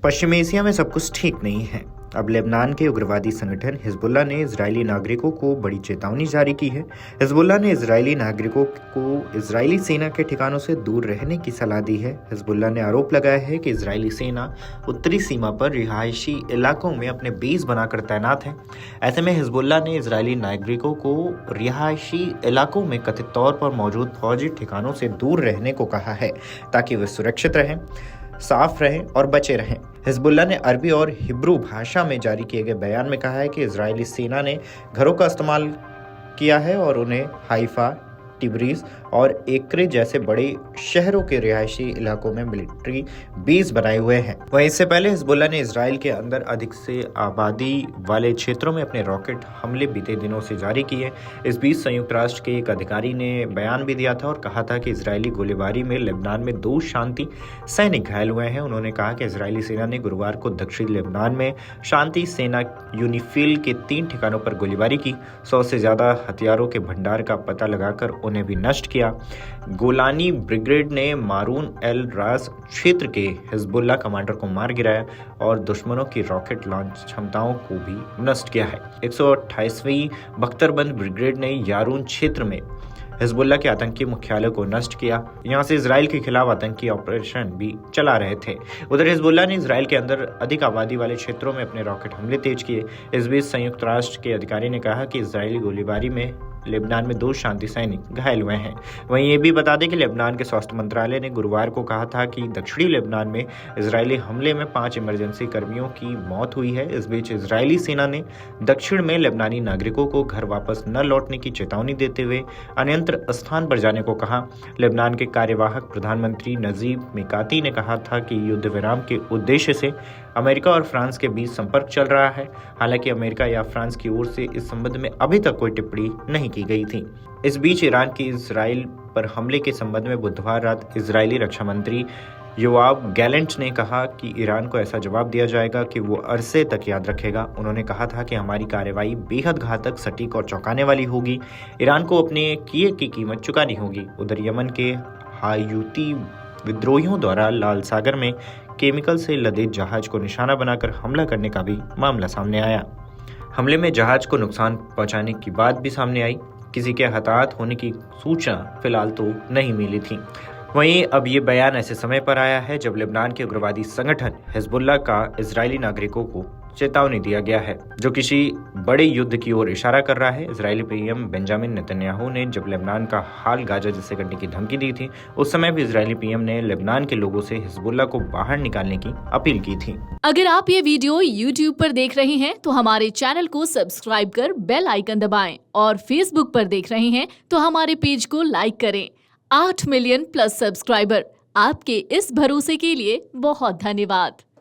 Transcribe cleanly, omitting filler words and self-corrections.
पश्चिमी एशिया में सब कुछ ठीक नहीं है। अब लेबनान के उग्रवादी संगठन हिजबुल्लाह ने इजरायली नागरिकों को बड़ी चेतावनी जारी की है। हिजबुल्लाह ने इजरायली नागरिकों को इजरायली सेना के ठिकानों से दूर रहने की सलाह दी है। हिजबुल्लाह ने आरोप लगाया है कि इजरायली सेना उत्तरी सीमा पर रिहायशी इलाकों में अपने बेस बनाकर तैनात है। ऐसे में हिजबुल्लाह ने इजरायली नागरिकों को रिहायशी इलाकों में कथित तौर पर मौजूद फौजी ठिकानों से दूर रहने को कहा है ताकि वे सुरक्षित रहें, साफ रहें और बचे रहें। हिजबुल्लाह ने अरबी और हिब्रू भाषा में जारी किए गए बयान में कहा है कि इजरायली सेना ने घरों का इस्तेमाल किया है और उन्हें हाइफा, टिब्रीज और एक्रे जैसे बड़े शहरों के रिहायशी इलाकों में मिलिट्री बेस बनाए हुए हैं। वहीं इससे पहले हिजबुल्लाह ने इजराइल के अंदर अधिक से आबादी वाले क्षेत्रों में अपने रॉकेट हमले बीते दिनों से जारी किए। इस बीच संयुक्त राष्ट्र के एक अधिकारी ने बयान भी दिया था और कहा था कि इजरायली गोलीबारी में लेबनान में 2 शांति सैनिक घायल हुए हैं। उन्होंने कहा कि इजरायली सेना ने गुरुवार को दक्षिणी लेबनान में शांति सेना यूनिफिल के 3 ठिकानों पर गोलीबारी की। 100 से ज्यादा हथियारों के भंडार का पता लगाकर उन्हें भी नष्ट किया। गोलानी ब्रिगेड ने मारून एल रास क्षेत्र के हिजबुल्लाह कमांडर को मार गिराया और दुश्मनों की रॉकेट लॉन्च क्षमताओं को भी नष्ट किया है। 128वीं बख्तरबंद ब्रिगेड ने यारून क्षेत्र में हिजबुल्लाह के आतंकी मुख्यालय को नष्ट किया। यहां से इजराइल के खिलाफ आतंकी ऑपरेशन भी चला रहे थे। उधर हिजबुल्लाह ने इजराइल के अंदर अधिक आबादी वाले क्षेत्रों में अपने रॉकेट हमले तेज किए। इस बीच संयुक्त राष्ट्र के अधिकारी ने कहा कि इजरायली गोलीबारी में लेबनान में 2 शांति सैनिक घायल हुए हैं। वहीं ये भी बता दें कि लेबनान के स्वास्थ्य मंत्रालय ने गुरुवार को कहा था कि दक्षिणी लेबनान में इजरायली हमले में 5 इमरजेंसी कर्मियों की मौत हुई है। इस बीच इजरायली सेना ने दक्षिण में लेबनानी नागरिकों को घर वापस न लौटने की चेतावनी देते हुए अन्यंत्र स्थान पर जाने को कहा। लेबनान के कार्यवाहक प्रधानमंत्री नजीब मिकाती ने कहा था कि युद्ध विराम के उद्देश्य से अमेरिका और फ्रांस के बीच संपर्क चल रहा है। हालांकि अमेरिका या फ्रांस की ओर से इस संबंध में अभी तक कोई टिप्पणी नहीं की गई थी। इस बीच ईरान की इजराइल पर हमले के संबंध में बुधवार रात इजरायली रक्षा मंत्री योआव गैलेंट ने कहा कि ईरान को ऐसा जवाब दिया जाएगा कि वो अरसे तक याद रखेगा। उन्होंने कहा था कि हमारी कार्रवाई बेहद घातक, सटीक और चौंकाने वाली होगी। ईरान को अपने किए की कीमत चुकानी होगी। उधर यमन के हायूती विद्रोहियों द्वारा लाल सागर में केमिकल से लदे जहाज को निशाना बनाकर हमला करने का भी मामला सामने आया। हमले में जहाज को नुकसान पहुंचाने की बात भी सामने आई। किसी के हताहत होने की सूचना फिलहाल तो नहीं मिली थी। वहीं अब ये बयान ऐसे समय पर आया है जब लेबनान के उग्रवादी संगठन हिजबुल्लाह का इजरायली नागरिकों को चेतावनी दिया गया है, जो किसी बड़े युद्ध की ओर इशारा कर रहा है। इजरायली पीएम बेंजामिन नेतन्याहू ने जब लेबनान का हाल गाजा जैसे करने की धमकी दी थी, उस समय भी इजरायली पीएम ने लेबनान के लोगों से हिजबुल्लाह को बाहर निकालने की अपील की थी। अगर आप ये वीडियो YouTube पर देख रहे हैं तो हमारे चैनल को सब्सक्राइब कर बेल आइकन दबाएं और Facebook पर देख रहे हैं तो हमारे पेज को लाइक करें। 8 मिलियन प्लस सब्सक्राइबर, आपके इस भरोसे के लिए बहुत धन्यवाद।